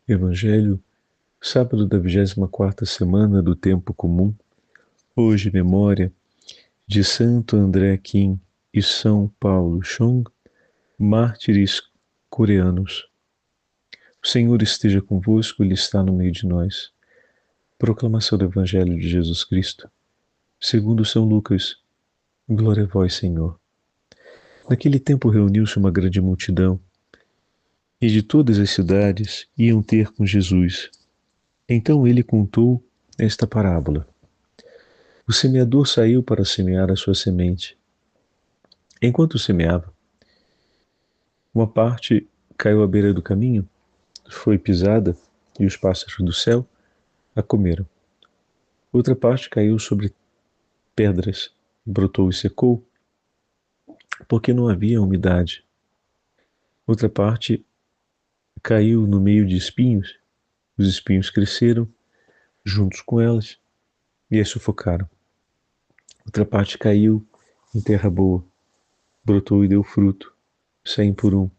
Evangelho, sábado da 24ª semana do Tempo Comum. Hoje, memória de Santo André Kim e São Paulo Chong, mártires coreanos. O Senhor esteja convosco, Ele está no meio de nós. Proclamação do Evangelho de Jesus Cristo, segundo São Lucas. Glória a vós, Senhor. Naquele tempo reuniu-se uma grande multidão, e de todas as cidades iam ter com Jesus. Então ele contou esta parábola. O semeador saiu para semear a sua semente. Enquanto semeava, uma parte caiu à beira do caminho, foi pisada, e os pássaros do céu a comeram. Outra parte caiu sobre pedras, brotou e secou, porque não havia umidade. Outra parte caiu no meio de espinhos, os espinhos cresceram juntos com elas e as sufocaram. Outra parte caiu em terra boa, brotou e deu fruto, 100 por 1.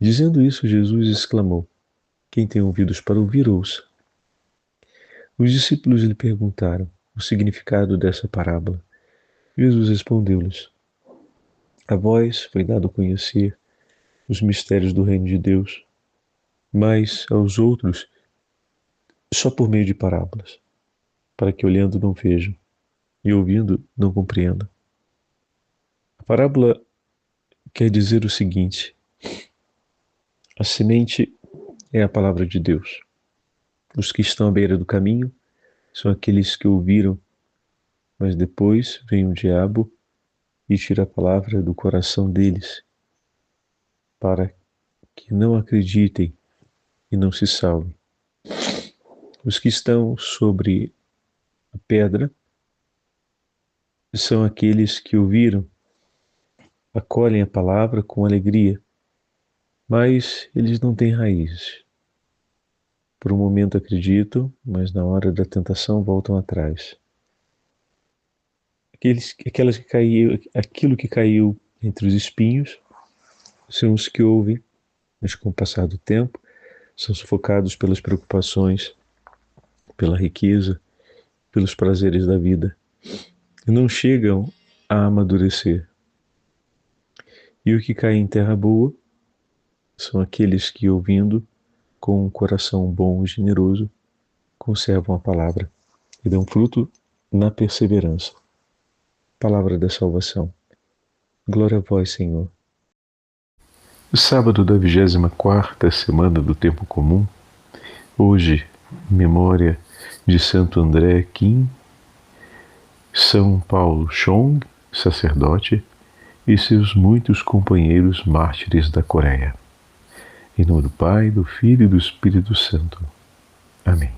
Dizendo isso, Jesus exclamou: quem tem ouvidos para ouvir, ouça. Os discípulos lhe perguntaram o significado dessa parábola. Jesus respondeu-lhes: a vós foi dado conhecer os mistérios do reino de Deus, mas aos outros só por meio de parábolas, para que olhando não vejam e ouvindo não compreendam. A parábola quer dizer o seguinte: a semente é a palavra de Deus. Os que estão à beira do caminho são aqueles que ouviram, mas depois vem o diabo e tira a palavra do coração deles, para que não acreditem e não se salvem. Os que estão sobre a pedra são aqueles que ouviram, acolhem a palavra com alegria, mas eles não têm raízes. Por um momento acreditam, mas na hora da tentação voltam atrás. Aquilo que caiu entre os espinhos são os que ouvem, mas com o passar do tempo são sufocados pelas preocupações, pela riqueza, pelos prazeres da vida, e não chegam a amadurecer. E o que cai em terra boa são aqueles que, ouvindo, com um coração bom e generoso, conservam a palavra e dão fruto na perseverança. Palavra da salvação. Glória a vós, Senhor. Sábado da 24ª semana do Tempo Comum. Hoje, memória de Santo André Kim, São Paulo Chong, sacerdote, e seus muitos companheiros mártires da Coreia. Em nome do Pai, do Filho e do Espírito Santo. Amém.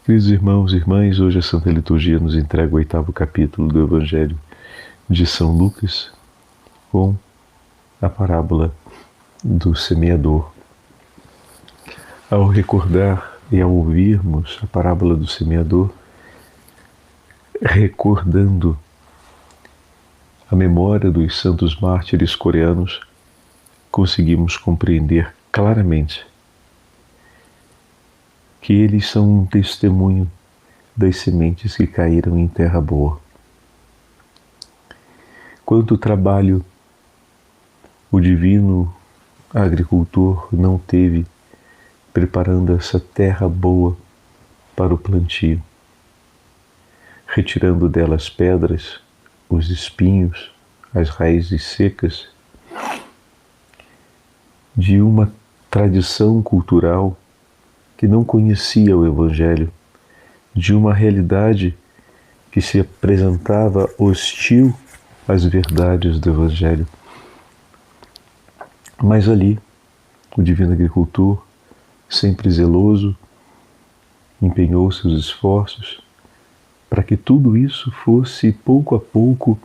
Queridos irmãos e irmãs, hoje a Santa Liturgia nos entrega o 8º capítulo do Evangelho de São Lucas, com a parábola do semeador. Ao recordar e ao ouvirmos a parábola do semeador, recordando a memória dos santos mártires coreanos, conseguimos compreender claramente que eles são um testemunho das sementes que caíram em terra boa. Quanto trabalho o divino agricultor não teve preparando essa terra boa para o plantio, retirando dela as pedras, os espinhos, as raízes secas, de uma tradição cultural que não conhecia o Evangelho, de uma realidade que se apresentava hostil às verdades do Evangelho. Mas ali, o divino agricultor, sempre zeloso, empenhou seus esforços para que tudo isso fosse pouco a pouco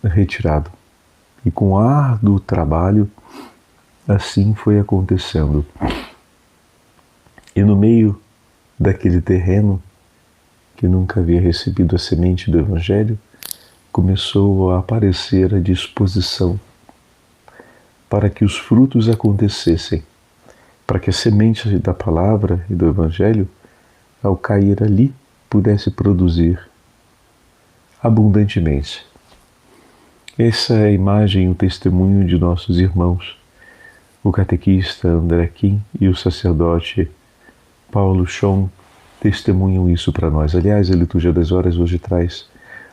retirado. E com árduo trabalho, assim foi acontecendo. E no meio daquele terreno que nunca havia recebido a semente do Evangelho, começou a aparecer a disposição para que os frutos acontecessem. para que a semente da palavra e do Evangelho, ao cair ali, pudesse produzir abundantemente. Essa é a imagem e o testemunho de nossos irmãos, o catequista André Kim e o sacerdote Paulo Chong testemunham isso para nós. Aliás, a Liturgia das Horas hoje traz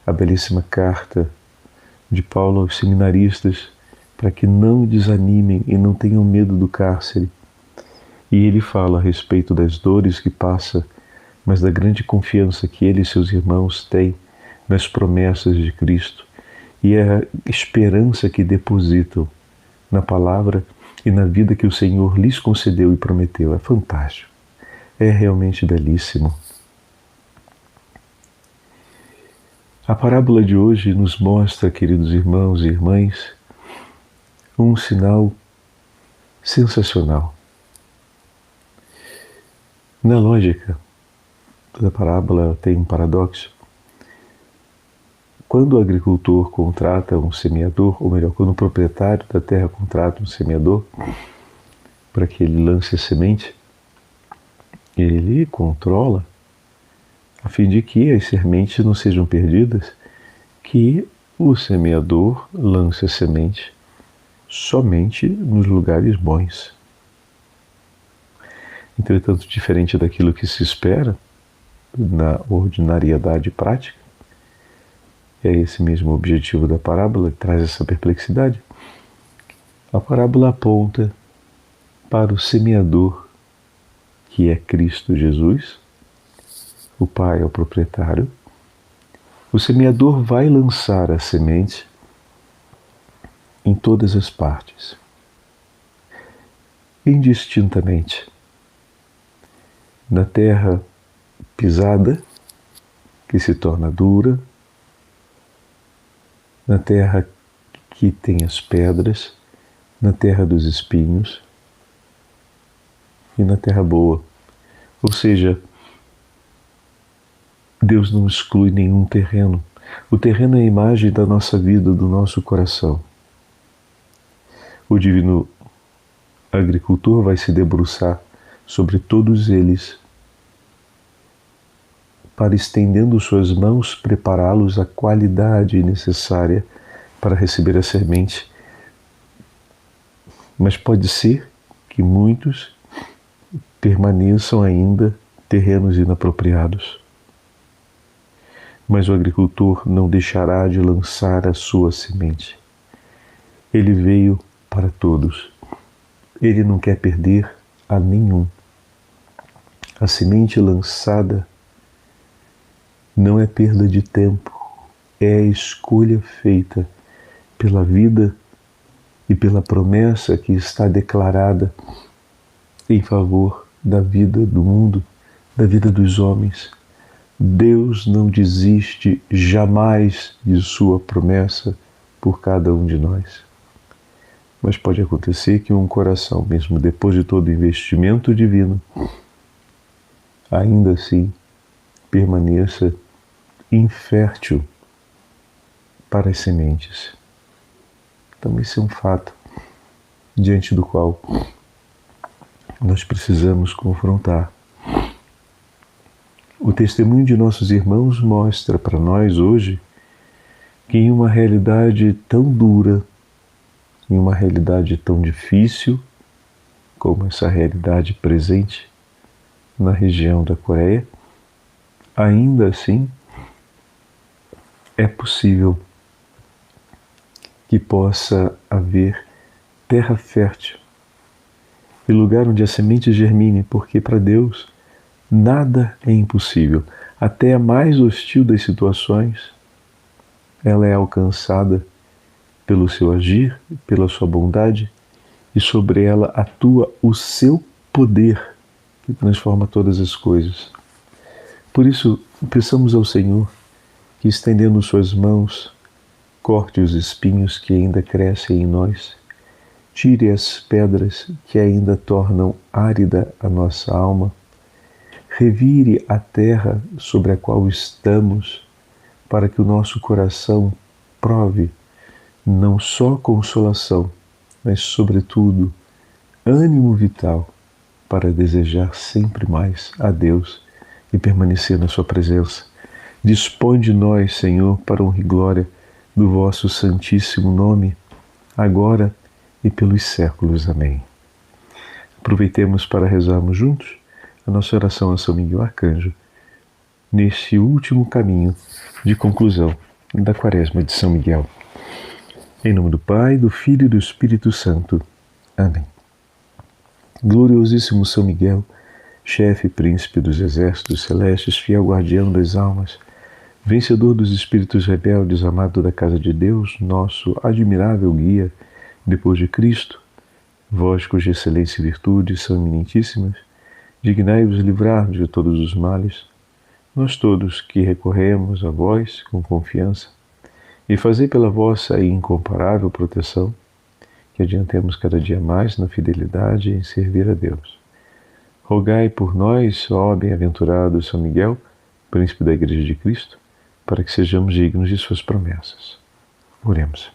a belíssima carta de Paulo aos seminaristas para que não desanimem e não tenham medo do cárcere. E ele fala a respeito das dores que passa, mas da grande confiança que ele e seus irmãos têm nas promessas de Cristo e a esperança que depositam na palavra e na vida que o Senhor lhes concedeu e prometeu. É fantástico. É realmente belíssimo. A parábola de hoje nos mostra, queridos irmãos e irmãs, um sinal sensacional. Na lógica, toda parábola tem um paradoxo. Quando o agricultor contrata um semeador, ou melhor, quando o proprietário da terra contrata um semeador para que ele lance a semente, ele controla a fim de que as sementes não sejam perdidas, que o semeador lance a semente somente nos lugares bons. Entretanto, diferente daquilo que se espera na ordinariedade prática, é esse mesmo objetivo da parábola que traz essa perplexidade. A parábola aponta para o semeador, que é Cristo Jesus. O Pai é o proprietário. O semeador vai lançar a semente em todas as partes, indistintamente. Na terra pisada, que se torna dura, na terra que tem as pedras, na terra dos espinhos e na terra boa. Ou seja, Deus não exclui nenhum terreno. O terreno é a imagem da nossa vida, do nosso coração. O divino agricultor vai se debruçar sobre todos eles para, estendendo suas mãos, prepará-los à qualidade necessária para receber a semente. Mas pode ser que muitos permaneçam ainda terrenos inapropriados. Mas o agricultor não deixará de lançar a sua semente. Ele veio para todos. Ele não quer perder a nenhum. A semente lançada não é perda de tempo, é a escolha feita pela vida e pela promessa que está declarada em favor da vida do mundo, da vida dos homens. Deus não desiste jamais de sua promessa por cada um de nós. Mas pode acontecer que um coração, mesmo depois de todo o investimento divino, ainda assim permaneça infértil para as sementes. Então esse é um fato diante do qual nós precisamos confrontar. O testemunho de nossos irmãos mostra para nós hoje que em uma realidade tão dura, em uma realidade tão difícil, como essa realidade presente na região da Coreia, ainda assim é possível que possa haver terra fértil e lugar onde a semente germine, porque para Deus nada é impossível. Até a mais hostil das situações, ela é alcançada pelo seu agir, pela sua bondade, e sobre ela atua o seu poder, que transforma todas as coisas. Por isso, peçamos ao Senhor que, estendendo suas mãos, corte os espinhos que ainda crescem em nós, tire as pedras que ainda tornam árida a nossa alma, revire a terra sobre a qual estamos, para que o nosso coração prove não só consolação, mas, sobretudo, ânimo vital para desejar sempre mais a Deus e permanecer na sua presença. Dispõe de nós, Senhor, para honra e glória do vosso santíssimo nome, agora e pelos séculos. Amém. Aproveitemos para rezarmos juntos a nossa oração a São Miguel Arcanjo, neste último caminho de conclusão da Quaresma de São Miguel. Em nome do Pai, do Filho e do Espírito Santo. Amém. Gloriosíssimo São Miguel, chefe e príncipe dos exércitos celestes, fiel guardião das almas, vencedor dos espíritos rebeldes, amado da casa de Deus, nosso admirável guia depois de Cristo, vós cuja excelência e virtude são eminentíssimas, dignai-vos livrar de todos os males, nós todos que recorremos a vós com confiança, e fazei pela vossa incomparável proteção, que adiantemos cada dia mais na fidelidade em servir a Deus. Rogai por nós, ó bem-aventurado São Miguel, príncipe da Igreja de Cristo, para que sejamos dignos de suas promessas. Oremos.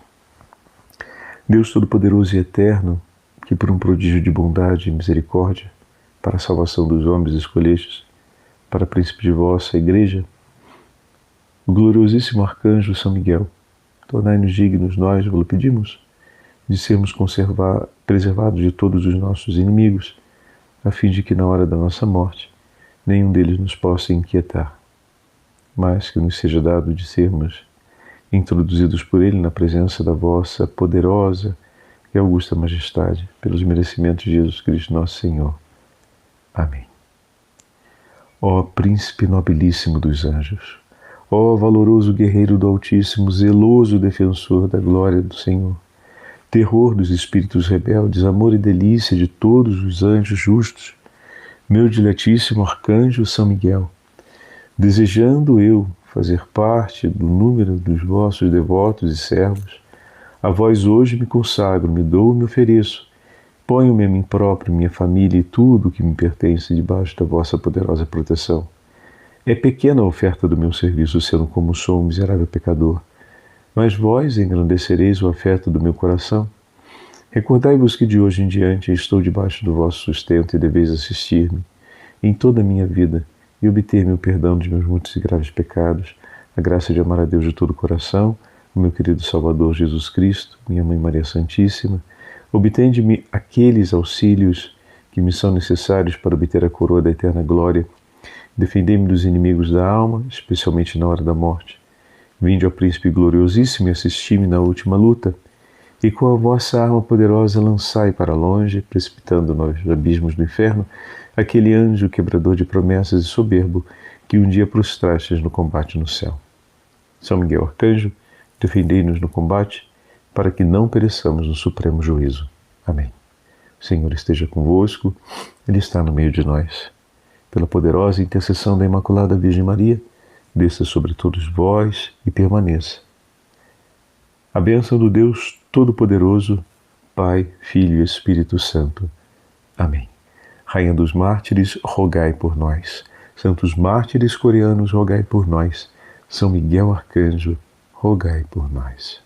Deus Todo-Poderoso e Eterno, que por um prodígio de bondade e misericórdia, para a salvação dos homens escolhestes, para príncipe de vossa Igreja, o gloriosíssimo Arcanjo São Miguel, tornai-nos dignos, nós vos pedimos, de sermos preservados de todos os nossos inimigos, a fim de que na hora da nossa morte nenhum deles nos possa inquietar, mas que nos seja dado de sermos introduzidos por Ele na presença da vossa poderosa e augusta majestade, pelos merecimentos de Jesus Cristo nosso Senhor. Amém. Ó Príncipe nobilíssimo dos anjos, ó valoroso guerreiro do Altíssimo, zeloso defensor da glória do Senhor, terror dos espíritos rebeldes, amor e delícia de todos os anjos justos, meu diletíssimo arcanjo São Miguel, desejando eu fazer parte do número dos vossos devotos e servos, a vós hoje me consagro, me dou e me ofereço, ponho-me a mim próprio, minha família e tudo o que me pertence debaixo da vossa poderosa proteção. É pequena a oferta do meu serviço, sendo como sou um miserável pecador, mas vós engrandecereis o afeto do meu coração. Recordai-vos que de hoje em diante estou debaixo do vosso sustento e deveis assistir-me em toda a minha vida e obter-me o perdão de meus muitos e graves pecados, a graça de amar a Deus de todo o coração, o meu querido Salvador Jesus Cristo, minha Mãe Maria Santíssima. Obtende-me aqueles auxílios que me são necessários para obter a coroa da eterna glória. Defendei-me dos inimigos da alma, especialmente na hora da morte. Vinde ao Príncipe gloriosíssimo e assisti-me na última luta, e com a vossa arma poderosa lançai para longe, precipitando nos abismos do inferno, aquele anjo quebrador de promessas e soberbo que um dia prostrastes no combate no céu. São Miguel Arcanjo, defendei-nos no combate, para que não pereçamos no supremo juízo. Amém. O Senhor esteja convosco, Ele está no meio de nós. Pela poderosa intercessão da Imaculada Virgem Maria, desça sobre todos vós e permaneça. A bênção do Deus Todo-Poderoso, Pai, Filho e Espírito Santo. Amém. Rainha dos mártires, rogai por nós. Santos mártires coreanos, rogai por nós. São Miguel Arcanjo, rogai por nós.